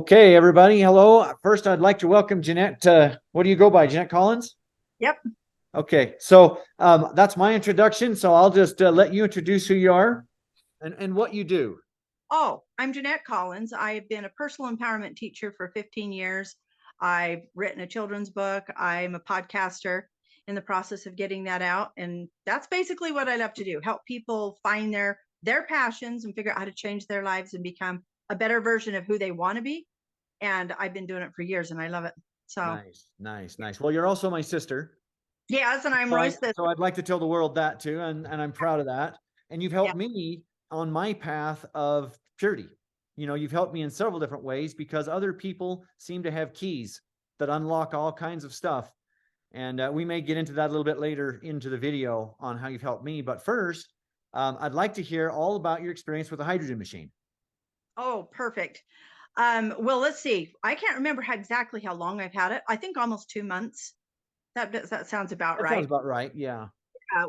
Okay, everybody. Hello. First, I'd like to welcome Jeanette. What do you go by? Jeanette Collins? Yep. Okay. So that's my introduction. So I'll just let you introduce who you are and what you do. Oh, I'm Jeanette Collins. I've been a personal empowerment teacher for 15 years. I've written a children's book. I'm a podcaster in the process of getting that out. And that's basically what I love to do. Help people find their passions and figure out how to change their lives and become a better version of who they want to be. And I've been doing it for years and I love it. So Nice, nice, nice. Well, you're also my sister. yes, and I'm So, Roy's sister. so I'd like to tell the world that too, and I'm proud of that. And you've Yeah. helped me on my path of purity. You've helped me in several different ways because other people seem to have keys that unlock all kinds of stuff. And we may get into that a little bit later into the video on how you've helped me. But first, I'd like to hear all about your experience with the hydrogen machine. Oh, perfect. Well, let's see. I can't remember exactly how long I've had it. I think almost 2 months. That sounds about That sounds right. about right. Yeah.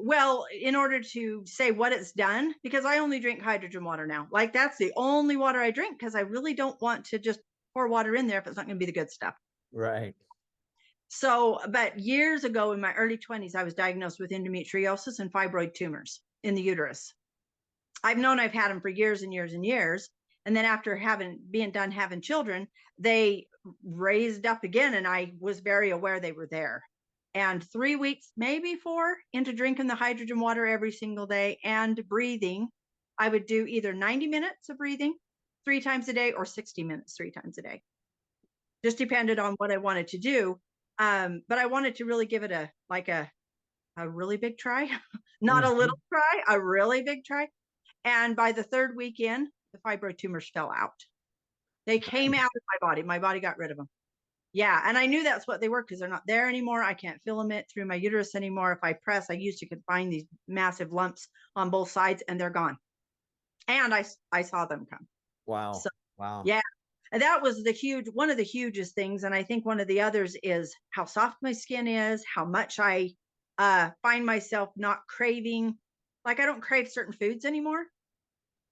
Well, in order to say what it's done, because I only drink hydrogen water now. Like that's the only water I drink because I really don't want to just pour water in there if it's not going to be the good stuff. Right. So, but years ago in my early 20s, I was diagnosed with endometriosis and fibroid tumors in the uterus. I've known I've had them for years and years and years. And then after being done having children, they raised up again, and I was very aware they were there. And 3 weeks, maybe four, into drinking the hydrogen water every single day and breathing, I would do either 90 minutes of breathing 3 times a day or 60 minutes 3 times a day. Just depended on what I wanted to do. But I wanted to really give it a really big try, not a Mhm. little try, a really big try. And by the third week in, the fibroid tumors fell out. They came out of my body. My body got rid of them. Yeah. And I knew that's what they were because they're not there anymore. I can't filament through my uterus anymore. If I press, I used to could find these massive lumps on both sides and they're gone. And I saw them come. Wow. So Wow. yeah. And that was one of the hugest things. And I think one of the others is how soft my skin is, how much I find myself not craving. Like I don't crave certain foods anymore.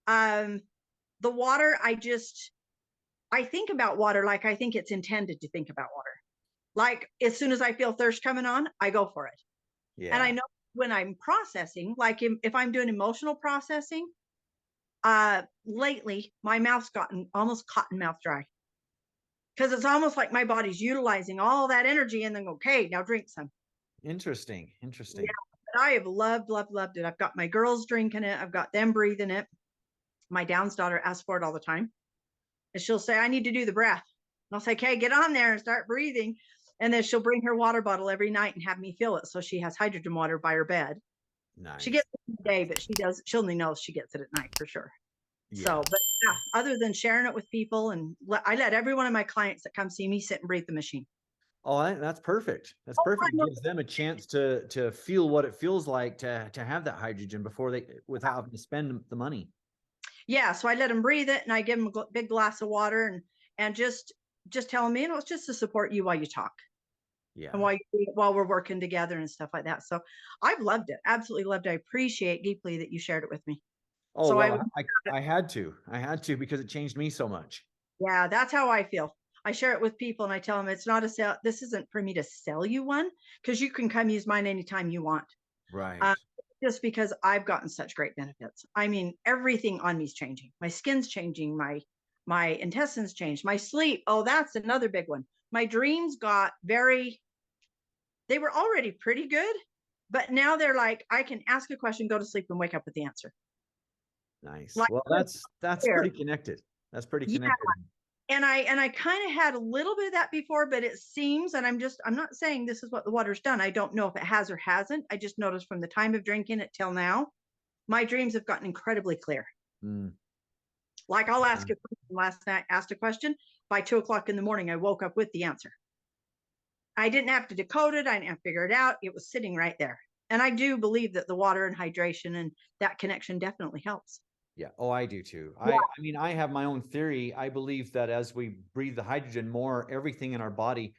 Um, the water, I think about water like I think it's intended to think about water. Like as soon as I feel thirst coming on, I go for it. And I Yeah. know when I'm processing, like if I'm doing emotional processing, lately my mouth's gotten almost cotton mouth dry because it's almost like my body's utilizing all that energy and then okay, now drink some. Interesting. Yeah, Interesting. but I have loved it. I've got my girls drinking it. I've got them breathing it. My Downs daughter asks for it all the time. And she'll say, I need to do the breath. And I'll say, okay, get on there and start breathing. And then she'll bring her water bottle every night and have me fill it. So she has hydrogen water by her bed. She Nice. gets it in the day, but she only knows she gets it at night for sure. Yeah. So, but yeah, other than sharing it with people, and I let every one of my clients that come see me sit and breathe the machine. Oh, that's perfect. That's Oh, perfect. I It know. gives them a chance to feel what it feels like to have that hydrogen before without having to spend the money. Yeah, so I let them breathe it, and I give them a big glass of water, and just tell them, it's just to support you while you talk. And Yeah. while we're working together and stuff like that. So I've loved it, absolutely loved it. I appreciate deeply that you shared it with me. Oh, So I well, would, I had to. I had to because it changed me so much. yeah, that's how I feel. I share it with people and I tell them it's not a sell. This isn't for me to sell you one because you can come use mine anytime you want. Uh, Right. just because I've gotten such great benefits. I mean, everything on me is changing. My skin's changing. My intestines changed. My sleep. Oh, that's another big one. My dreams got they were already pretty good, but now they're like, I can ask a question, go to sleep, and wake up with the answer. Nice. Like Well, that's there. pretty connected. That's pretty Yeah. connected. And I kind of had a little bit of that before, but it seems, and I'm not saying this is what the water's done. I don't know if it has or hasn't. I just noticed from the time of drinking it till now, my dreams have gotten incredibly clear. Mm. Like I'll Yeah. ask a question last night, asked a question. By 2 o'clock in the morning, I woke up with the answer. I didn't have to decode it. I didn't have to figure it out. It was sitting right there. And I do believe that the water and hydration and that connection definitely helps. Yeah. Oh, I do too. Yeah. I mean, I have my own theory. I believe that as we breathe the hydrogen more, everything in our body,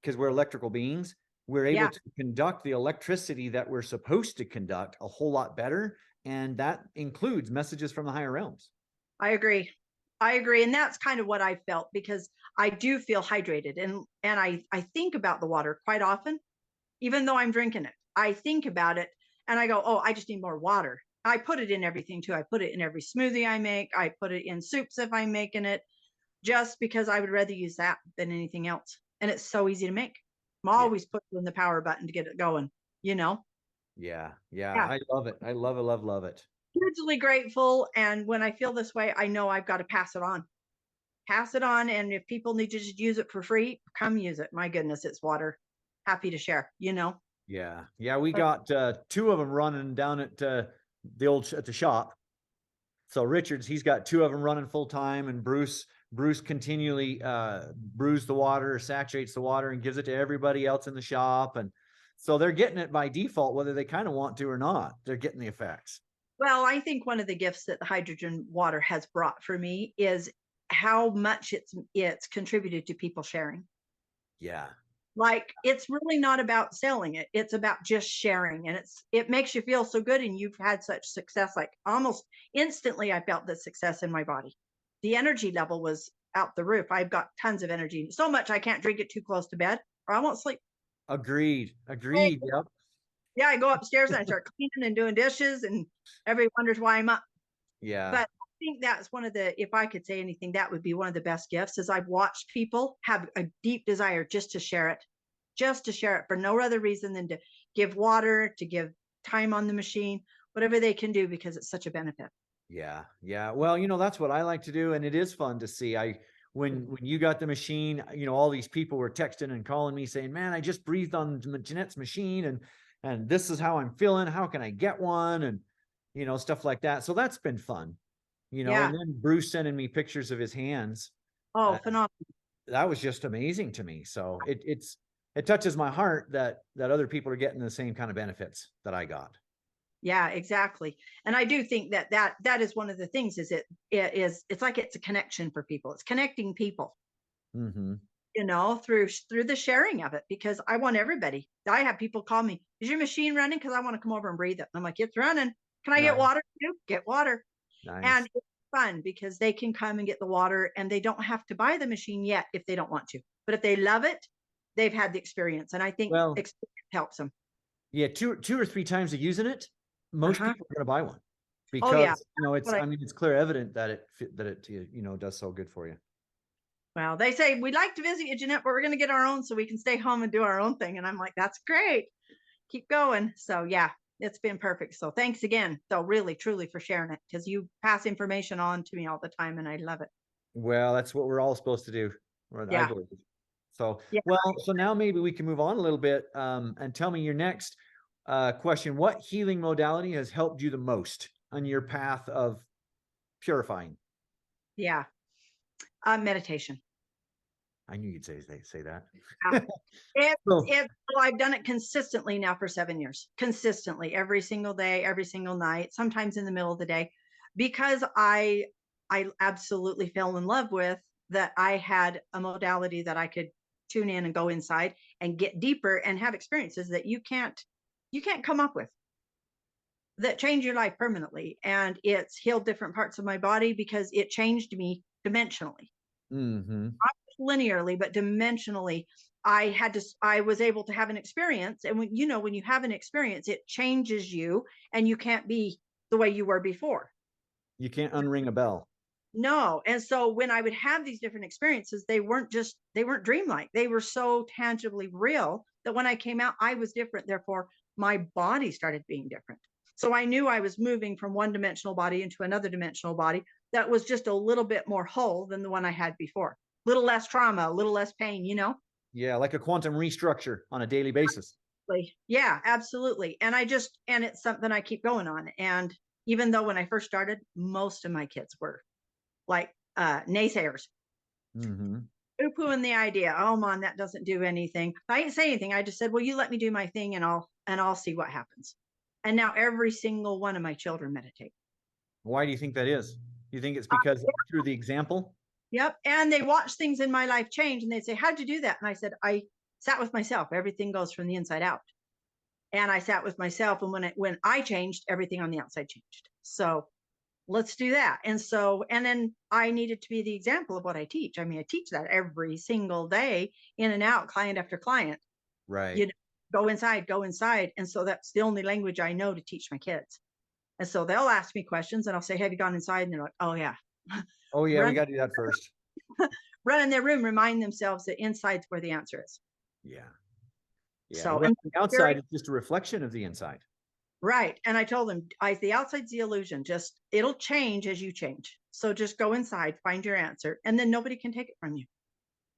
because we're electrical beings, we're able Yeah, to conduct the electricity that we're supposed to conduct a whole lot better. And that includes messages from the higher realms. I agree. I agree. And that's kind of what I felt, because I do feel hydrated, and I think about the water quite often, even though I'm drinking it. I think about it and I go, oh, I just need more water. I put it in everything too. I put it in every smoothie I make. I put it in soups if I'm making it, just because I would rather use that than anything else. And it's so easy to make. I'm Yeah. always putting the power button to get it going, you know? Yeah. Yeah. Yeah. I love it. I love it. Love, love it. Hugely grateful. And when I feel this way, I know I've got to pass it on. Pass it on. And if people need to just use it for free, come use it. My goodness, it's water. Happy to share, you know? Yeah. Yeah. We got two of them running down at at the shop. So Richards, he's got two of them running full time, and Bruce continually brews the water, saturates the water, and gives it to everybody else in the shop. And so they're getting it by default, whether they kind of want to or not. They're getting the effects. Well, I think one of the gifts that the hydrogen water has brought for me is how much it's contributed to people sharing. Yeah. Like, it's really not about selling it. It's about just sharing. And it makes you feel so good. And you've had such success, like almost instantly I felt the success in my body. The energy level was out the roof. I've got tons of energy, so much I can't drink it too close to bed or I won't sleep. Agreed. Agreed. Yep. Yeah, I go upstairs and I start cleaning and doing dishes, and everybody wonders why I'm up. Yeah. But I think that's one of the, if I could say anything, that would be one of the best gifts, is I've watched people have a deep desire just to share it for no other reason than to give water, to give time on the machine, whatever they can do, because it's such a benefit. Yeah. Yeah. Well, that's what I like to do. And it is fun to see. When you got the machine, all these people were texting and calling me saying, man, I just breathed on Jeanette's machine, and this is how I'm feeling. How can I get one? And, stuff like that. So that's been fun, Yeah. and then Bruce sending me pictures of his hands. Oh, Uh, phenomenal. that was just amazing to me. So it touches my heart that other people are getting the same kind of benefits that I got. Yeah, exactly. And I do think that is one of the things, is it's like it's a connection for people. It's connecting people, Mm-hmm. through the sharing of it, because I want everybody. I have people call me, is your machine running? Because I want to come over and breathe it. I'm like, it's running. Can I get Nice. water too? Get water. And Nice. it's fun because they can come and get the water, and they don't have to buy the machine yet if they don't want to. But if they love it, they've had the experience. And I think Well, experience helps them. yeah, two or three times of using it, most Uh-huh. people are going to buy one Oh yeah. because it's, I mean, it's clear evident that it does so good for you. Well, they say we'd like to visit you, Jeanette, but we're going to get our own so we can stay home and do our own thing. And I'm like, that's great. Keep going. So yeah, it's been perfect. So thanks again. So really, truly, for sharing it, because you pass information on to me all the time, and I love it. Well, that's what we're all supposed to do, or I Yeah. believe. So, Yeah. well, so now maybe we can move on a little bit, and tell me your next question. What healing modality has helped you the most on your path of purifying? Yeah. Meditation. I knew you'd say that. Yeah. So, Well, I've done it consistently now for 7 years, consistently, every single day, every single night, sometimes in the middle of the day, because I absolutely fell in love with that. I had a modality that I could tune in and go inside and get deeper and have experiences that you can't come up with, that change your life permanently. And it's healed different parts of my body because it changed me dimensionally, mm-hmm. linearly, but dimensionally. I was able to have an experience. And when you have an experience, it changes you, and you can't be the way you were before. You can't unring a bell. No. And so when I would have these different experiences, they weren't dreamlike. They were so tangibly real that when I came out, I was different. Therefore, my body started being different. So I knew I was moving from one dimensional body into another dimensional body that was just a little bit more whole than the one I had before. A little less trauma, a little less pain. Yeah, like a quantum restructure on a daily basis. Yeah, absolutely. And it's something I keep going on. And even though when I first started, most of my kids were like naysayers, Mm-hmm. poo-pooing the idea. Oh, Mom, that doesn't do anything. I didn't say anything. I just said, well, you let me do my thing, and I'll see what happens. And now every single one of my children meditate. Why do you think that is? You think it's because through the example? Yep. And they watch things in my life change, and they say, how'd you do that? And I said, I sat with myself. Everything goes from the inside out. And I sat with myself, and when I changed, everything on the outside changed. So let's do that. And so, and then I needed to be the example of what I teach. I mean, I teach that every single day, in and out, client after client. Right. You know, go inside, go inside. And so that's the only language I know to teach my kids. And so they'll ask me questions and I'll say, have you gone inside? And they're like, oh yeah. Oh yeah, we Run, got to do that first. run in their room, remind themselves that inside's where the answer is. Yeah. Yeah. So, Well, and the outside is just a reflection of the inside. right. And I told them, the outside's the illusion. Just, it'll change as you change. So just go inside, find your answer, and then nobody can take it from you.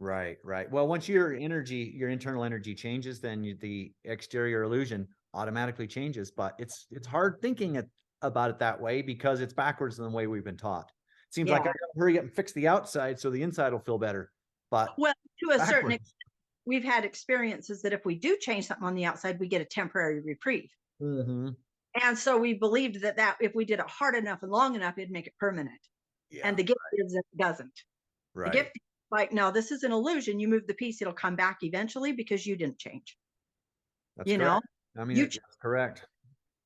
Right, right. Well, once your energy, your internal energy changes, then the exterior illusion automatically changes. But it's hard thinking about it that way because it's backwards than the way we've been taught. It seems like I Yeah. gotta hurry up and fix the outside so the inside will feel better. But Well, to a certain backwards. extent, we've had experiences that if we do change something on the outside, we get a temporary reprieve. Mm-hmm. And so we believed that if we did it hard enough and long enough, it'd make it permanent. Yeah. And the gift is it doesn't. The Right. gift is like, no, this is an illusion. You move the piece, it'll come back eventually because you didn't change. That's You know, correct. I mean, you that's correct.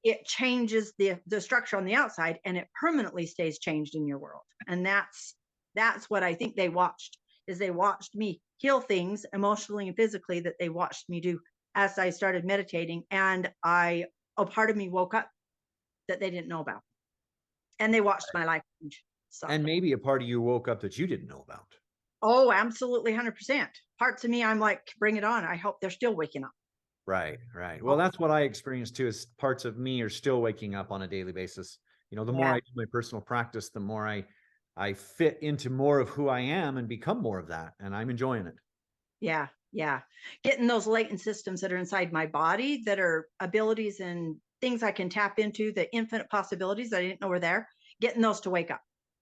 it changes the structure on the outside and it permanently stays changed in your world. And that's what I think they watched, is they watched me heal things emotionally and physically that they watched me do as I started meditating. And a part of me woke up that they didn't know about, and they watched my life change. So, And maybe a part of you woke up that you didn't know about. oh, absolutely, 100%. Parts of me, I'm like, bring it on. I hope they're still waking up. Right, right. Well, that's what I experienced too, is parts of me are still waking up on a daily basis. You know, the more Yeah, I do my personal practice, the more I fit into more of who I am and become more of that. And I'm enjoying it. yeah, yeah. Getting those latent systems that are inside my body that are abilities and things I can tap into, the infinite possibilities that I didn't know were there, getting those to wake up.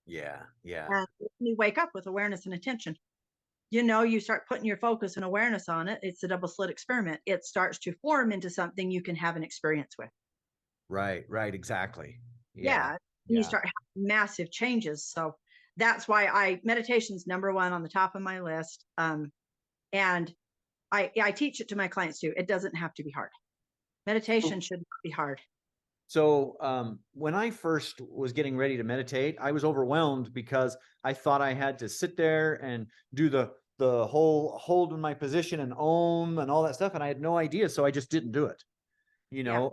Yeah, yeah. And when you wake up with awareness and attention, you start putting your focus and awareness on it. It's a double slit experiment. It starts to form into something you can have an experience with. Right, right, exactly. Yeah, Yeah. And you yeah. start having massive changes. So that's why meditation's number one on the top of my list. And I teach it to my clients too. It doesn't have to be hard. So, Meditation should not be hard. when I first was getting ready to meditate, I was overwhelmed because I thought I had to sit there and do the whole hold in my position and om and all that stuff, and I had no idea, so I just didn't do it. Yeah.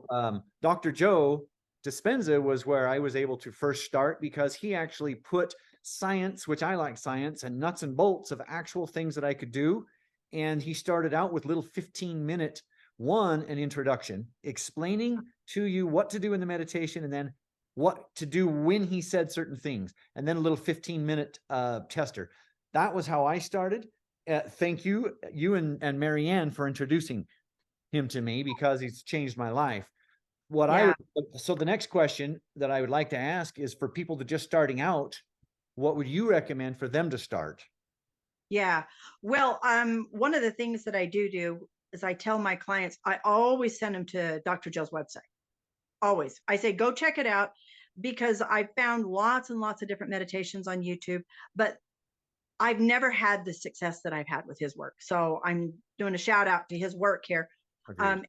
Dr. Joe Dispenza was where I was able to first start because he actually put science, which I like science, and nuts and bolts of actual things that I could do. And he started out with little 15-minute an introduction, explaining to you what to do in the meditation and then what to do when he said certain things, and then a little 15-minute tester. That was how I started. Thank you, and Marianne, for introducing him to me because he's changed my life. Yeah. So the next question that I would like to ask is for people that just starting out, what would you recommend for them to start? Yeah. Well, one of the things that I do is I tell my clients, I always send them to Dr. Joe's website. Always. I say, go check it out, because I found lots and lots of different meditations on YouTube, but I've never had the success that I've had with his work. So I'm doing a shout out to his work here. Agreed. And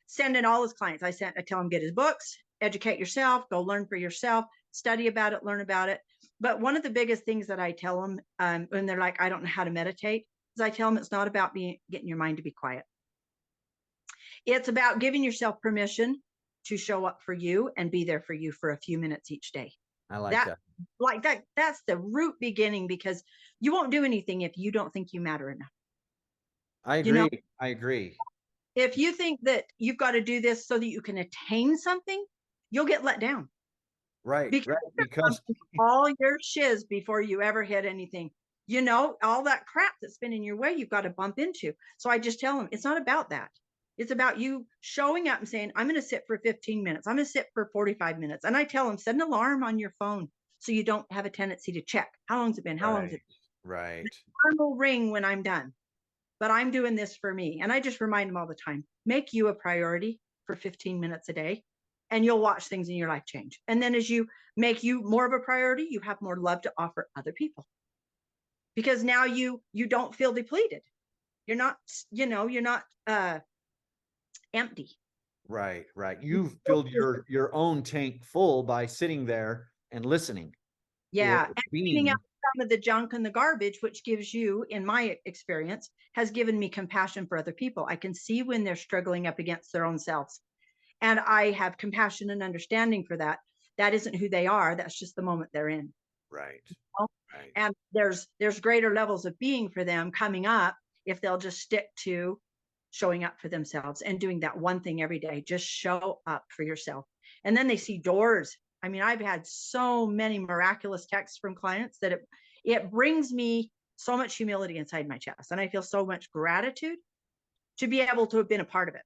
sending all his clients, I tell them, get his books, educate yourself, go learn for yourself, study about it, learn about it. But one of the biggest things that I tell them when they're like, I don't know how to meditate, is I tell them it's not about getting your mind to be quiet. It's about giving yourself permission to show up for you and be there for you for a few minutes each day. I like that. That's the root beginning, because you won't do anything if you don't think you matter enough. I You know, agree. I agree. if you think that you've got to do this so that you can attain something, you'll get let down, Right, because right. Because all your shiz before you ever hit anything. All that crap that's been in your way, you've got to bump into. So I just tell them, it's not about that. It's about you showing up and saying, I'm going to sit for 15 minutes. I'm going to sit for 45 minutes. And I tell them, set an alarm on your phone so you don't have a tendency to check. How long's it been? How long's it right, right. been? The alarm will ring when I'm done, but I'm doing this for me. And I just remind them all the time, make you a priority for 15 minutes a day, and you'll watch things in your life change. And then as you make you more of a priority, you have more love to offer other people, because now you don't feel depleted. You're not, you're not empty. Right, right. You've filled your own tank full by sitting there and listening, or Yeah. And cleaning out being. some of the junk and the garbage, which gives you, in my experience, has given me compassion for other people. I can see when they're struggling up against their own selves. And I have compassion and understanding for that. That isn't who they are. That's just the moment they're in. Right. You know? Right. And there's greater levels of being for them coming up if they'll just stick to showing up for themselves and doing that one thing every day. Just show up for yourself. And then they see doors. I mean, I've had so many miraculous texts from clients that it brings me so much humility inside my chest. And I feel so much gratitude to be able to have been a part of it.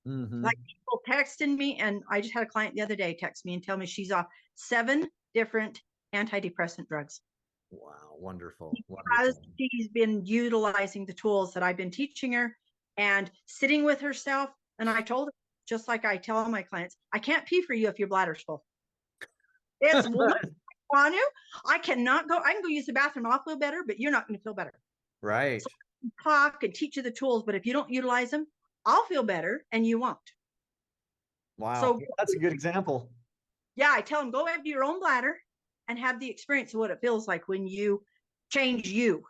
Mm-hmm. Like people texting me, and I just had a client the other day text me and tell me she's off 7 different antidepressant drugs Wow. Wonderful. because Wonderful. she's been utilizing the tools that I've been teaching her and sitting with herself. And I told her, just like I tell all my clients, I can't pee for you if your bladder's full. It's well, no, I want to. I cannot go. I can go use the bathroom. I'll feel better, but you're not going to feel better. Right. So I can talk and teach you the tools, but if you don't utilize them, I'll feel better and you won't. Wow. So That's a good example. yeah, I tell them go empty your own bladder and have the experience of what it feels like when you change you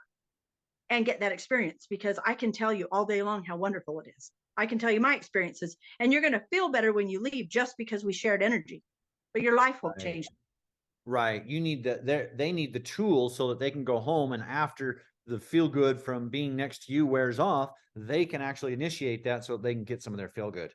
and get that experience, because I can tell you all day long how wonderful it is. I can tell you my experiences, and you're going to feel better when you leave just because we shared energy, but your life won't Right. change. Right. You need they need the tools so that they can go home, and after the feel good from being next to you wears off, they can actually initiate that so they can get some of their feel good.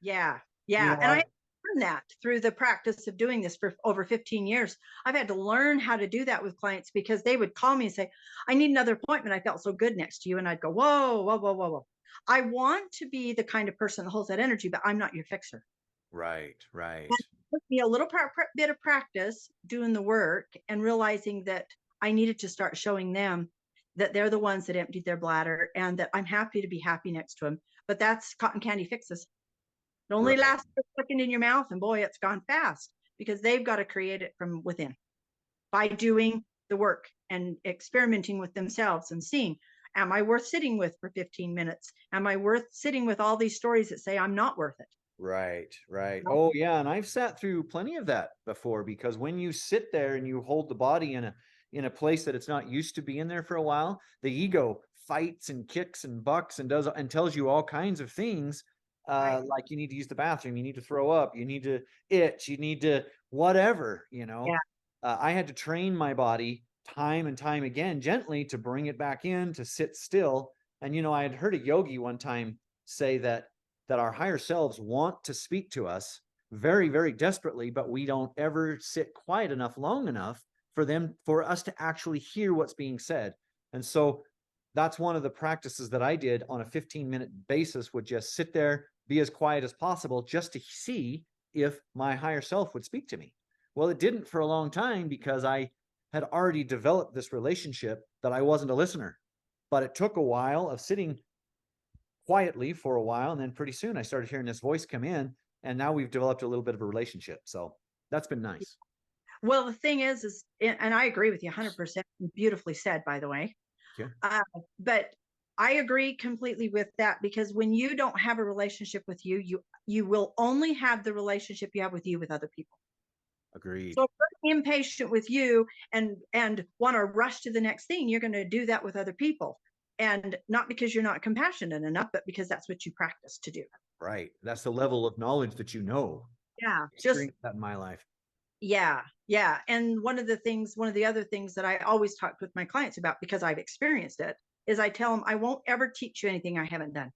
Yeah. You Yeah. know, And I learned that through the practice of doing this for over 15 years. I've had to learn how to do that with clients because they would call me and say, I need another appointment. I felt so good next to you. And I'd go, whoa, whoa, whoa, whoa, whoa. I want to be the kind of person that holds that energy, but I'm not your fixer. right, right, And it took me a little bit of practice doing the work and realizing that I needed to start showing them that they're the ones that emptied their bladder and that I'm happy to be happy next to them. But that's cotton candy fixes. It only right, lasts a second in your mouth, and boy, it's gone fast because they've got to create it from within by doing the work and experimenting with themselves and seeing, am I worth sitting with for 15 minutes? Am I worth sitting with all these stories that say I'm not worth it? right, right. Oh yeah, and I've sat through plenty of that before, because when you sit there and you hold the body in a place that it's not used to being there for a while, the ego fights and kicks and bucks and does and tells you all kinds of things, Right. like you need to use the bathroom, you need to throw up, you need to itch, you need to whatever, you know. Yeah. I had to train my body time and time again gently to bring it back in to sit still. And you know, I had heard a yogi one time say that our higher selves want to speak to us very, very desperately, but we don't ever sit quiet enough long enough for us to actually hear what's being said. And so that's one of the practices that I did on a 15-minute basis, would just sit there, be as quiet as possible, just to see if my higher self would speak to me. Well, it didn't for a long time because I had already developed this relationship that I wasn't a listener. But it took a while of sitting quietly for a while, and then pretty soon I started hearing this voice come in, and now we've developed a little bit of a relationship. So that's been nice. Well, the thing is, and I agree with you 100%. Beautifully said, by the way. Yeah. But I agree completely with that, because when you don't have a relationship with you, you will only have the relationship you have with you with other people. Agreed. So if you're impatient with you and want to rush to the next thing, you're going to do that with other people. And not because you're not compassionate enough, but because that's what you practice to do. Right. That's the level of knowledge that you know. Yeah. Just Experienced that in my life. yeah. Yeah. And one of the other things that I always talk with my clients about, because I've experienced it, is I tell them I won't ever teach you anything I haven't done,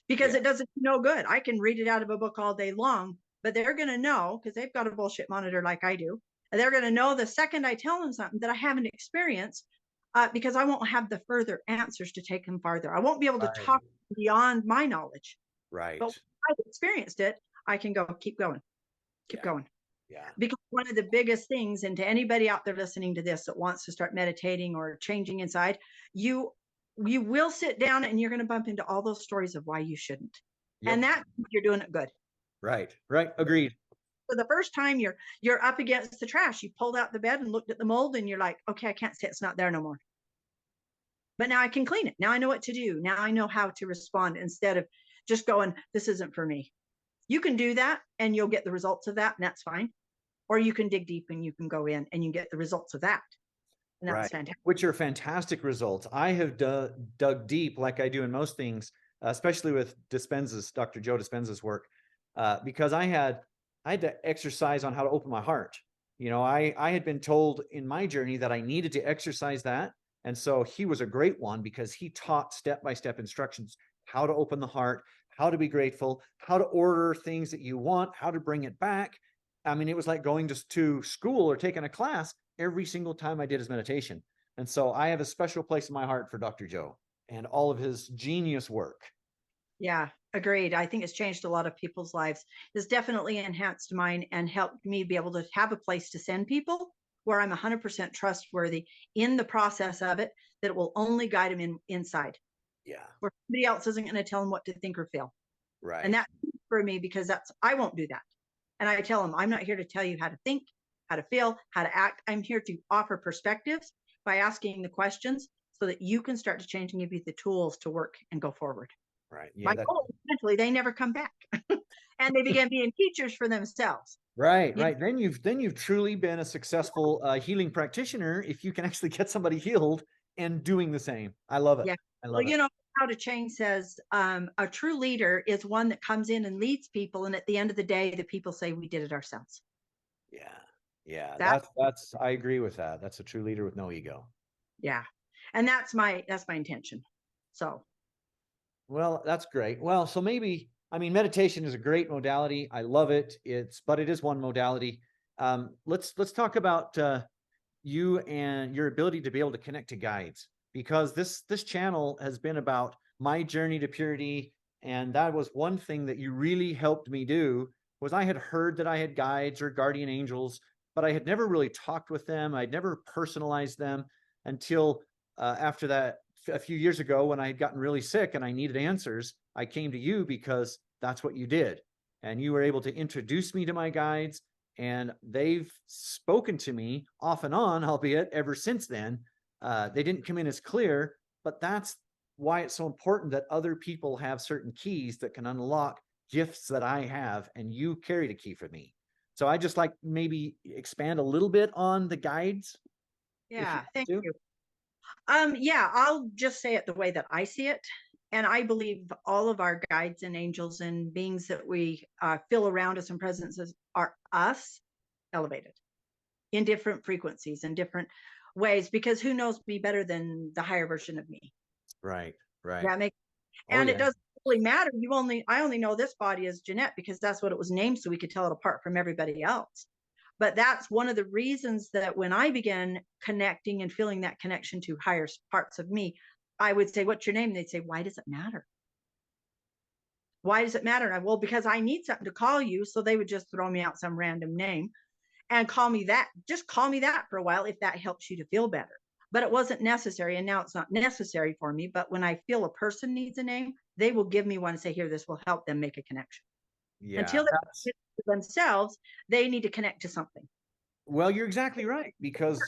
because Yeah. it doesn't no good. I can read it out of a book all day long, but they're going to know, because they've got a bullshit monitor like I do. And they're going to know the second I tell them something that I haven't experienced, because I won't have the further answers to take them farther. I won't be able to Right. talk beyond my knowledge, but Right. when I've experienced it, I can go, keep going, keep Yeah. going. Yeah. Because one of the biggest things, and to anybody out there listening to this that wants to start meditating or changing inside, you will sit down and you're going to bump into all those stories of why you shouldn't. Yep. And that you're doing it good. Right. Right. Agreed. So the first time you're up against the trash, you pulled out the bed and looked at the mold and you're like, okay, I can't say it's not there no more. But now I can clean it. Now I know what to do. Now I know how to respond, instead of just going, this isn't for me. You can do that and you'll get the results of that, and that's fine. or you can dig deep and you can go in and you get the results of that. And that's Right. fantastic. Which are fantastic results. I have dug deep like I do in most things, especially with Dispenza's, Dr. Joe Dispenza's work, because I had to exercise on how to open my heart. I had been told in my journey that I needed to exercise that. And so he was a great one because he taught step-by-step instructions, how to open the heart, how to be grateful, how to order things that you want, how to bring it back. I mean, it was like going to school or taking a class every single time I did his meditation. And so I have a special place in my heart for Dr. Joe and all of his genius work. Yeah, agreed. I think it's changed a lot of people's lives. It's definitely enhanced mine and helped me be able to have a place to send people where I'm 100% trustworthy in the process of it, that it will only guide them inside. Yeah. Where somebody else isn't going to tell them what to think or feel. Right. And that's for me, because I won't do that. And I tell them, I'm not here to tell you how to think, how to feel, how to act. I'm here to offer perspectives by asking the questions so that you can start to change and give you the tools to work and go forward. Right. Yeah. My goal is eventually they never come back and they began being teachers for themselves. Right. Right. Then you've truly been a successful healing practitioner if you can actually get somebody healed and doing the same. I love it. Yeah. I love Well, it. How to Change says a true leader is one that comes in and leads people. And at the end of the day, the people say we did it ourselves. Yeah. Yeah. That, That's I agree with that. That's a true leader with no ego. yeah. And that's my intention. So, well, that's great. Well, so maybe, I mean, meditation is a great modality. I love it. But it is one modality. Let's talk about you and your ability to be able to connect to guides, because this channel has been about my journey to purity, and that was one thing that you really helped me do. Was I had heard that I had guides or guardian angels, but I had never really talked with them. I'd never personalized them until after that, a few years ago, when I had gotten really sick and I needed answers. I came to you because that's what you did, and you were able to introduce me to my guides, and they've spoken to me off and on, albeit ever since then. They didn't come in as clear, but that's why it's so important that other people have certain keys that can unlock gifts that I have, and you carried a key for me. So I just like maybe expand a little bit on the guides. yeah, thank You. you. Yeah, I'll just say it the way that I see it. And I believe all of our guides and angels and beings that we feel around us and presences are us elevated in different frequencies and different ways, because who knows me better than the higher version of me? Right, right. That makes, Oh and it yeah. doesn't really matter. I only know this body as Jeanette because that's what it was named, so we could tell it apart from everybody else. But that's one of the reasons that when I began connecting and feeling that connection to higher parts of me, I would say, what's your name? They'd say, why does it matter? Why does it matter? And well, because I need something to call you. So they would just throw me out some random name and call me that. Just call me that for a while if that helps you to feel better. But it wasn't necessary. And now it's not necessary for me. But when I feel a person needs a name, they will give me one and say, here, this will help them make a connection. Yeah. Until they get to themselves, they need to connect to something. Well, you're exactly right, because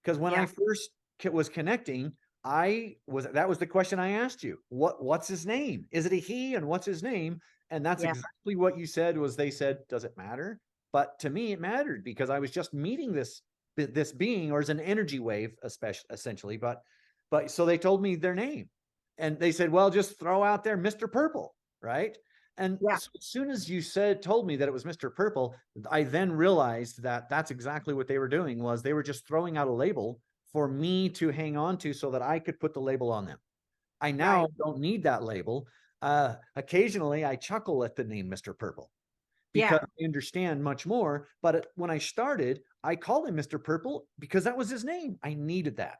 when I first was connecting, that was the question I asked you. What's his name? Is it a he, and what's his name? And that's exactly what you said. Was they said, does it matter? But to me, it mattered because I was just meeting this being, or as an energy wave, essentially. But so they told me their name, and they said, well, just throw out there Mr. Purple, right? And so as soon as you told me that it was Mr. Purple, I then realized that that's exactly what they were doing. Was they were just throwing out a label for me to hang on to so that I could put the label on them. I now don't need that label. Occasionally I chuckle at the name Mr. Purple because I understand much more. But when I started, I called him Mr. Purple because that was his name. I needed that.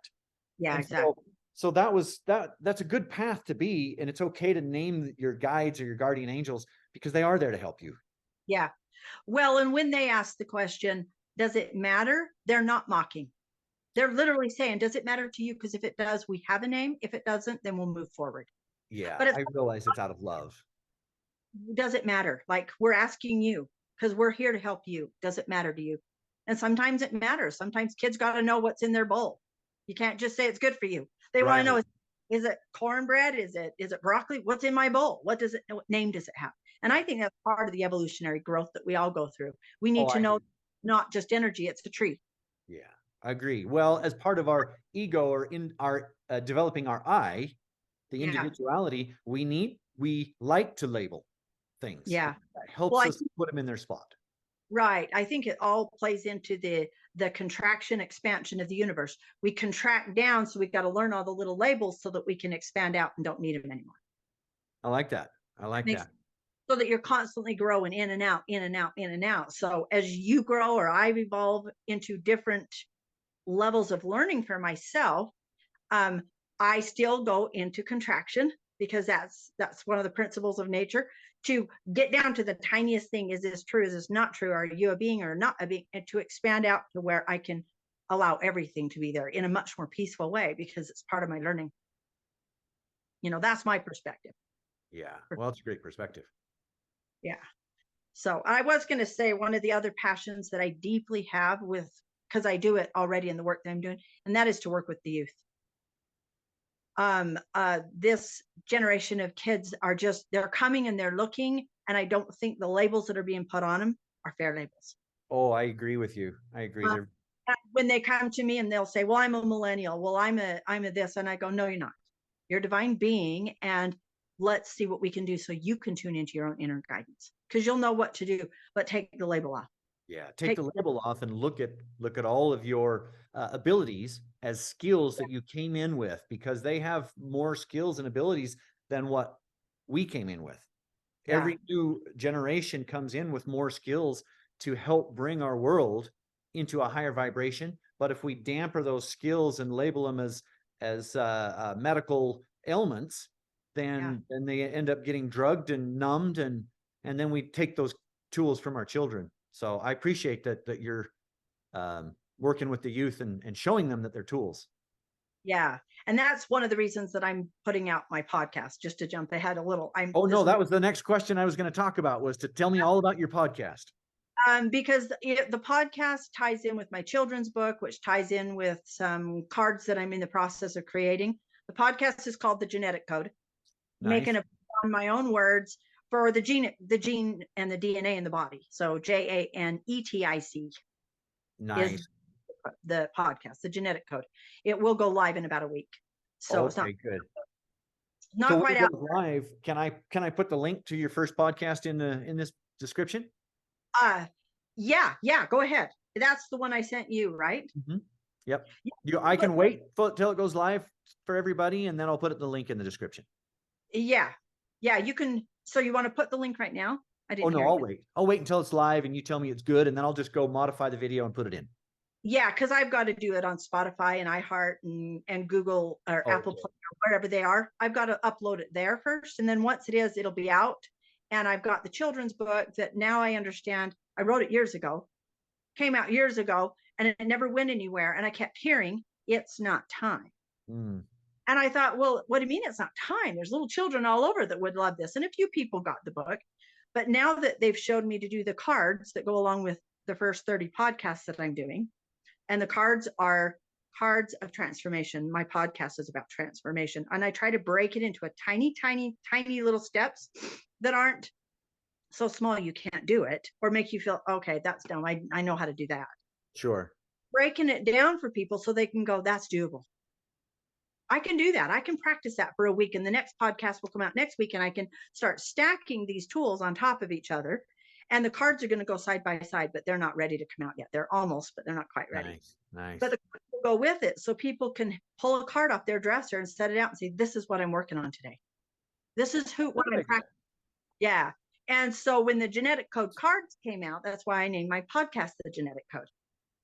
Yeah, and exactly. So that's a good path to be. And it's okay to name your guides or your guardian angels because they are there to help you. Yeah. Well, and when they ask the question, does it matter? They're not mocking. They're literally saying, does it matter to you? Because if it does, we have a name. If it doesn't, then we'll move forward. Yeah, But I realize it's out of love. does it matter? Like, we're asking you because we're here to help you. Does it matter to you? And sometimes it matters. Sometimes kids got to know what's in their bowl. You can't just say it's good for you. They want to know, is it cornbread? Is it broccoli? What's in my bowl? What name does it have? And I think that's part of the evolutionary growth that we all go through. We need to know not just energy, it's a tree. Yeah, I agree. Well, as part of our ego or in our developing our I, the Yeah. individuality, we like to label things. Yeah. That helps Well, us put them in their spot. right. I think it all plays into the contraction expansion of the universe. We contract down, so we've got to learn all the little labels so that we can expand out and don't need them anymore. I like that. I like that. So that you're constantly growing in and out, in and out, in and out. So as you grow or I evolve into different levels of learning for myself, I still go into contraction because that's one of the principles of nature, to get down to the tiniest thing. Is this true? Is this not true? Are you a being or not a being? And to expand out to where I can allow everything to be there in a much more peaceful way, because it's part of my learning. That's my perspective. Yeah. Well, it's a great perspective. Yeah. So I was going to say, one of the other passions that I deeply have because I do it already in the work that I'm doing, and that is to work with the youth. This generation of kids they're coming and they're looking, and I don't think the labels that are being put on them are fair labels. Oh, I agree with you. I agree. When they come to me and they'll say, well, I'm a millennial. Well, I'm a this. And I go, no, you're not. You're a divine being. And let's see what we can do so you can tune into your own inner guidance, because you'll know what to do, but take the label off. Yeah, take the label off and look at all of your abilities as skills that you came in with, because they have more skills and abilities than what we came in with. Yeah. Every new generation comes in with more skills to help bring our world into a higher vibration. But if we damper those skills and label them as medical ailments, then they end up getting drugged and numbed, and then we take those tools from our children. So I appreciate that you're working with the youth and showing them that they're tools. Yeah. And that's one of the reasons that I'm putting out my podcast, just to jump ahead a little. That was the next question I was going to talk about, was to tell me all about your podcast. Because the podcast ties in with my children's book, which ties in with some cards that I'm in the process of creating. The podcast is called The Genetic Code. Nice. Making it on my own words for the gene and the DNA in the body. So JANETIC. Nice. Is the podcast, The Genetic Code. It will go live in about a week. So it's not good. Not quite out live. Can I put the link to your first podcast in this description? Yeah, go ahead. That's the one I sent you, right? Mm-hmm. Yep. I can wait till it goes live for everybody, and then I'll put the link in the description. Yeah, you can. So you want to put the link right now? I didn't. I'll wait. I'll wait until it's live and you tell me it's good, and then I'll just go modify the video and put it in. Yeah, because I've got to do it on Spotify and iHeart and Google or Apple Play or wherever they are. I've got to upload it there first, and then once it is, it'll be out. And I've got the children's book that now I understand. I wrote it years ago, came out years ago, and it never went anywhere. And I kept hearing, it's not time. Mm. And I thought, well, what do you mean it's not time? There's little children all over that would love this. And a few people got the book. But now that they've showed me to do the cards that go along with the first 30 podcasts that I'm doing, and the cards are cards of transformation. My podcast is about transformation. And I try to break it into a tiny, tiny, tiny little steps that aren't so small you can't do it, or make you feel, okay, that's dumb. I know how to do that. Sure. Breaking it down for people so they can go, that's doable. I can do that. I can practice that for a week, and the next podcast will come out next week, and I can start stacking these tools on top of each other. And the cards are going to go side by side, but they're not ready to come out yet. They're almost, but they're not quite ready. Nice. But the cards will go with it, so people can pull a card off their dresser and set it out and say, this is what I'm working on today. This is what I'm practicing. Yeah. And so when the genetic code cards came out, that's why I named my podcast The Genetic Code.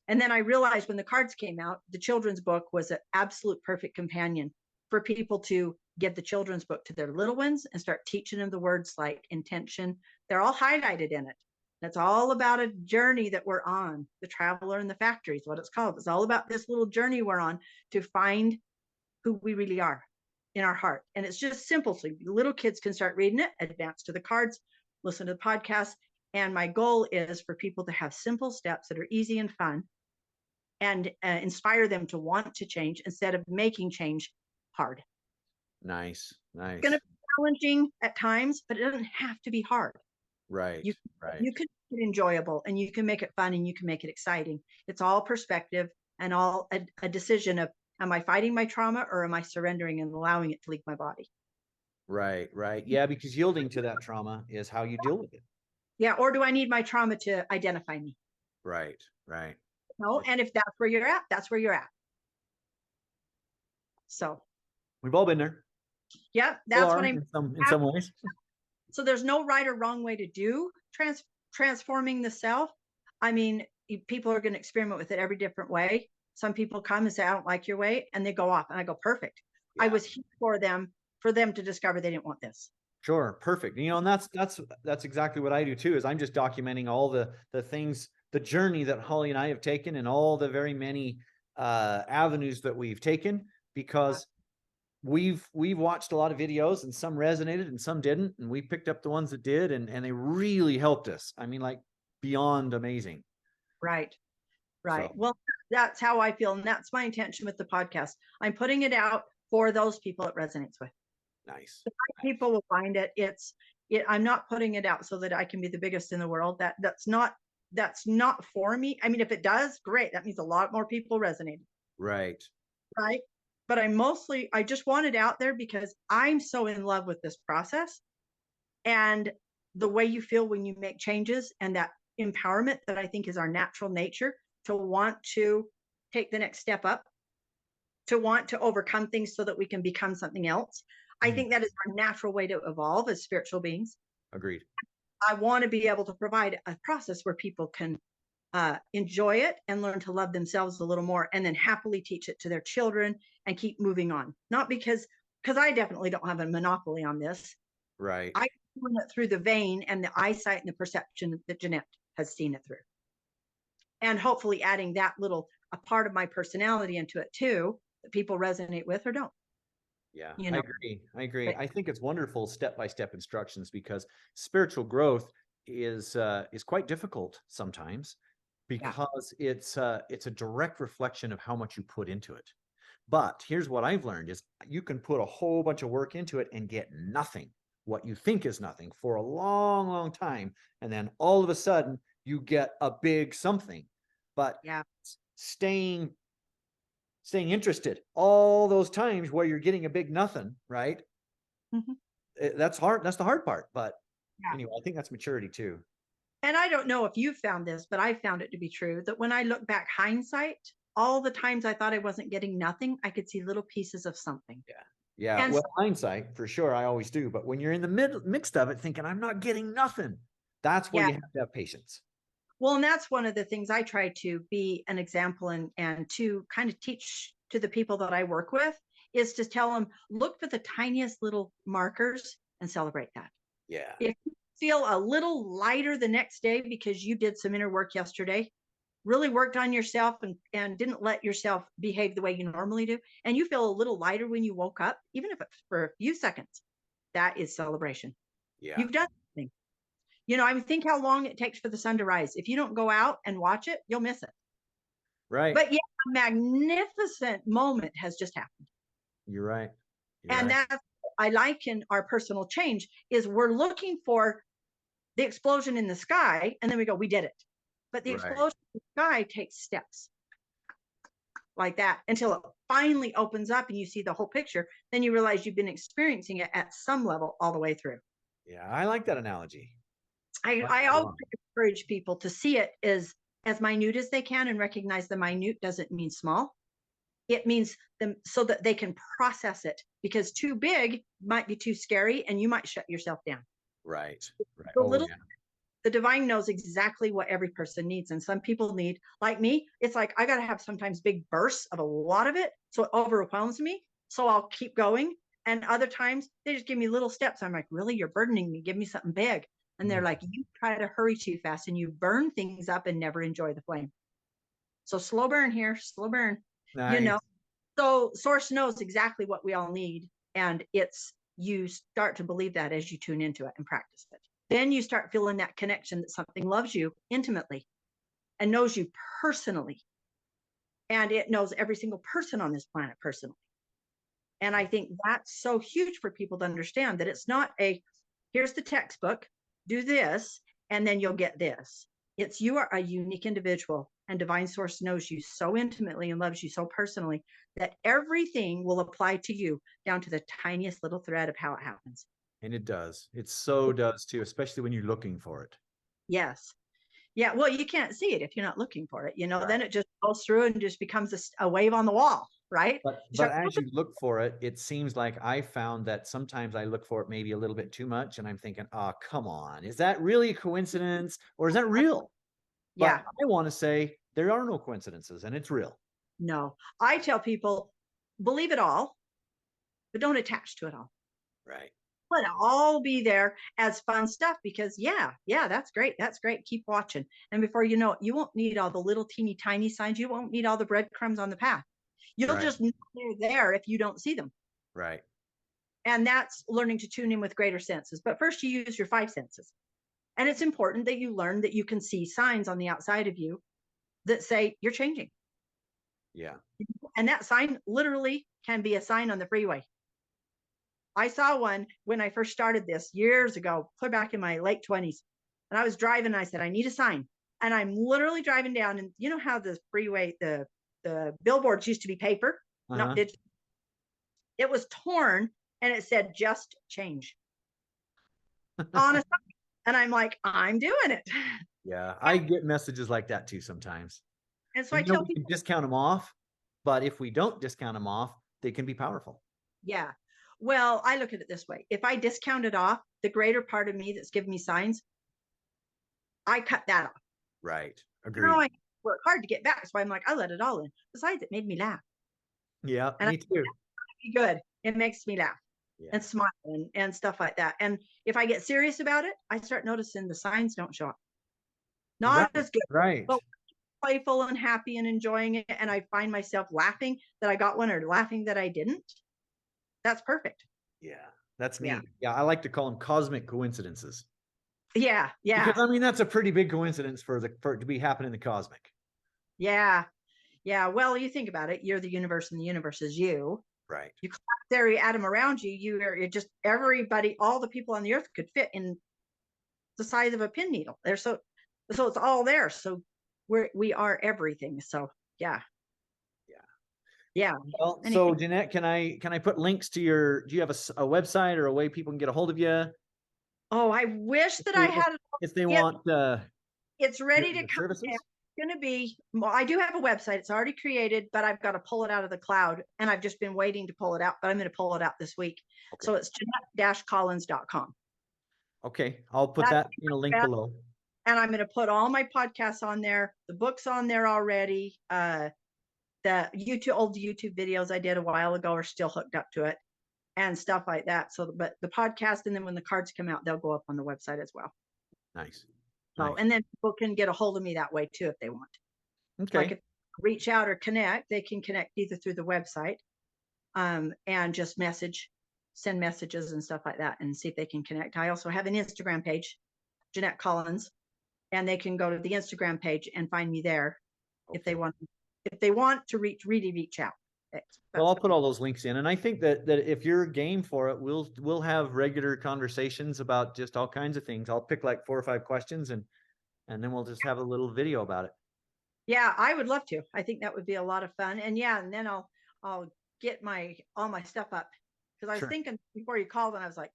And then I realized when the cards came out, the children's book was an absolute perfect companion for people to give the children's book to their little ones and start teaching them the words like intention. They're all highlighted in it. It's all about a journey that we're on. The Traveler in the Factory is what it's called. It's all about this little journey we're on to find who we really are in our heart. And it's just simple. So little kids can start reading it, advance to the cards, listen to the podcast. And my goal is for people to have simple steps that are easy and fun, and inspire them to want to change instead of making change hard. Nice. It's going to be challenging at times, but it doesn't have to be hard. Right. You Right. you can make it enjoyable, and you can make it fun, and you can make it exciting. It's all perspective and all a decision of, am I fighting my trauma, or am I surrendering and allowing it to leave my body? Right. Right. Yeah, because yielding to that trauma is how you deal with it. Yeah. Or do I need my trauma to identify me? Right. Right. No. And if that's where you're at, that's where you're at. So, We've all been there. yeah, Still that's what are I'm. in some ways. So there's no right or wrong way to do transforming the self. I mean, people are going to experiment with it every different way. Some people come and say, I don't like your way, and they go off, and I go, perfect. I Yeah. was here for them to discover they didn't want this. Sure. Perfect. You know, and that's exactly what I do too, is I'm just documenting all the things, the journey that Holly and I have taken, and all the very many avenues that we've taken, because we've watched a lot of videos, and some resonated and some didn't, and we picked up the ones that did, and they really helped us. I mean, like, beyond amazing. Right. Right. So Well, that's how I feel. And that's my intention with the podcast. I'm putting it out for those people it resonates with. nice. The right people will find it. I'm not putting it out so that I can be the biggest in the world. That's not for me. I mean, if it does, great. That means a lot more people resonate. Right. Right. But I just want it out there because I'm so in love with this process, and the way you feel when you make changes, and that empowerment that I think is our natural nature, to want to take the next step up, to want to overcome things so that we can become something else. I think that is our natural way to evolve as spiritual beings. Agreed. I want to be able to provide a process where people can enjoy it and learn to love themselves a little more, and then happily teach it to their children and keep moving on. Not because I definitely don't have a monopoly on this. Right. I run it through the vein and the eyesight and the perception that Jeanette has seen it through. And hopefully adding that little a part of my personality into it too, that people resonate with or don't. Yeah, You I know, agree. I agree. but I think it's wonderful step-by-step instructions, because spiritual growth is quite difficult sometimes, yeah. because it's a direct reflection of how much you put into it. But here's what I've learned is, you can put a whole bunch of work into it and get nothing, what you think is nothing, for a long, long time. And then all of a sudden you get a big something. But Yeah. staying interested all those times where you're getting a big nothing, right? Mhm. That's hard. That's the hard part. But Yeah. anyway, I think that's maturity too. And I don't know if you found this, but I found it to be true that when I look back hindsight, all the times I thought I wasn't getting nothing, I could see little pieces of something. Yeah. Yeah. And Well, hindsight for sure. I always do. But when you're in the mixed of it, thinking I'm not getting nothing, that's where yeah, you have to have patience. well, and that's one of the things I try to be an example and to kind of teach to the people that I work with, is to tell them, look for the tiniest little markers and celebrate that. Yeah. If you feel a little lighter the next day because you did some inner work yesterday, really worked on yourself, and didn't let yourself behave the way you normally do, and you feel a little lighter when you woke up, even if it's for a few seconds, that is celebration. Yeah. You've done something. I mean, think how long it takes for the sun to rise. If you don't go out and watch it, you'll miss it. Right. But yeah, a magnificent moment has just happened. You're right. You're And right. that's, I liken our personal change, is we're looking for the explosion in the sky, and then we go, we did it. But the Right. explosion in the sky takes steps like that until it finally opens up and you see the whole picture. Then you realize you've been experiencing it at some level all the way through. Yeah. I like that analogy. I always encourage people to see it as minute as they can, and recognize the minute doesn't mean small. It means them so that they can process it, because too big might be too scary and you might shut yourself down. Right. Right. The Oh, little yeah. the divine knows exactly what every person needs. And some people need, like me, it's like I got to have sometimes big bursts of a lot of it. So it overwhelms me. So I'll keep going. And other times they just give me little steps. I'm like, really? You're burdening me. Give me something big. And they're like, you try to hurry too fast and you burn things up and never enjoy the flame. So slow burn here, slow burn, you Nice. know. So source knows exactly what we all need. And you start to believe that as you tune into it and practice it. Then you start feeling that connection that something loves you intimately and knows you personally. And it knows every single person on this planet personally. And I think that's so huge for people to understand, that it's not here's the textbook, do this, and then you'll get this. It's you are a unique individual, and Divine Source knows you so intimately and loves you so personally that everything will apply to you down to the tiniest little thread of how it happens. And it does. It so does too, especially when you're looking for it. Yes. Yeah. Well, you can't see it if you're not looking for it, Right. then it just goes through and just becomes a wave on the wall, right? But as you look for it, it seems like I found that sometimes I look for it maybe a little bit too much, and I'm thinking, oh, come on, is that really a coincidence or is that real? Yeah. But I want to say there are no coincidences and it's real. No, I tell people, believe it all, but don't attach to it all. Right. Let it all be there as fun stuff because yeah, that's great. That's great. Keep watching. And before you know it, you won't need all the little teeny tiny signs. You won't need all the breadcrumbs on the path. You'll Right. just know they're there if you don't see them. Right. And that's learning to tune in with greater senses. But first you use your 5 senses. And it's important that you learn that you can see signs on the outside of you that say you're changing. Yeah. And that sign literally can be a sign on the freeway. I saw one when I first started this years ago, clear back in my late 20s. And I was driving and I said, I need a sign. And I'm literally driving down, and you know how the freeway, the billboards used to be paper, not digital. It was torn and it said just change. Honestly. And I'm like, I'm doing it. Yeah. I get messages like that too sometimes. And so And I tell we people, can discount them off, but if we don't discount them off, they can be powerful. yeah. Well, I look at it this way. If I discount it off, the greater part of me that's giving me signs, I cut that off. Right. Now Agreed. I work hard to get back. So I'm like, I let it all in. Besides, it made me laugh. Yeah, And me too. good. It makes me laugh Yeah. and smile and stuff like that. And if I get serious about it, I start noticing the signs don't show up. Not as good, Right. but playful and happy and enjoying it. And I find myself laughing that I got one or laughing that I didn't. That's perfect. Yeah. That's neat. Yeah. Yeah. I like to call them cosmic coincidences. Yeah. Yeah. Because I mean, that's a pretty big coincidence for it to be happening in the cosmic. Yeah. Yeah. Well, you think about it. You're the universe and the universe is you. Right. You collapse every atom around you. You're just everybody, all the people on the earth could fit in the size of a pin needle. They're so it's all there. So we are everything. So yeah. Yeah. Well, Anyway. so Jeanette, can I put links to do you have a website or a way people can get a hold of you? Oh, I wish that I had it. If they want It's ready to come. services. It's going to be, well, I do have a website. It's already created, but I've got to pull it out of the cloud. And I've just been waiting to pull it out, but I'm going to pull it out this week. Okay. So it's Jeanette-Collins.com. Okay. I'll put that in a link below. And I'm going to put all my podcasts on there, the books on there already. The old YouTube videos I did a while ago are still hooked up to it and stuff like that. So, but the podcast, and then when the cards come out, they'll go up on the website as well. Nice. So, nice. And then people can get a hold of me that way too, if they want. Okay. Like if they reach out or connect, they can connect either through the website and just send messages and stuff like that and see if they can connect. I also have an Instagram page, Jeanette Collins, and they can go to the Instagram page and find me there. Okay. If they want to reach out. Well, I'll put all those links in, and I think that if you're game for it, we'll have regular conversations about just all kinds of things. I'll pick like 4 or 5 questions, and then we'll just have a little video about it. Yeah, I would love to. I think that would be a lot of fun, and yeah, and then I'll get all my stuff up because I was thinking before you called, and I was like,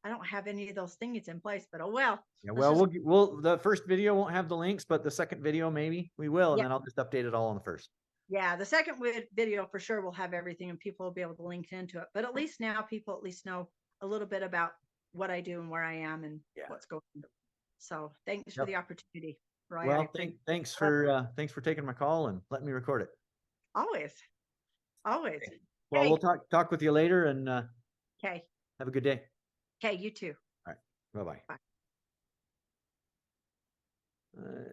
I don't have any of those things in place, but oh well. Yeah, well, we'll the first video won't have the links, but the second video maybe we will, and then I'll just update it all on the first. Yeah, the second video for sure will have everything, and people will be able to link into it. But at least now people at least know a little bit about what I do and where I am and what's going on. So thanks for the opportunity, Roy. Well, thanks for taking my call and letting me record it. Always. Okay. Well, we'll talk with you later, and okay. Have a good day. Okay, you too. All right. Bye-bye. Bye.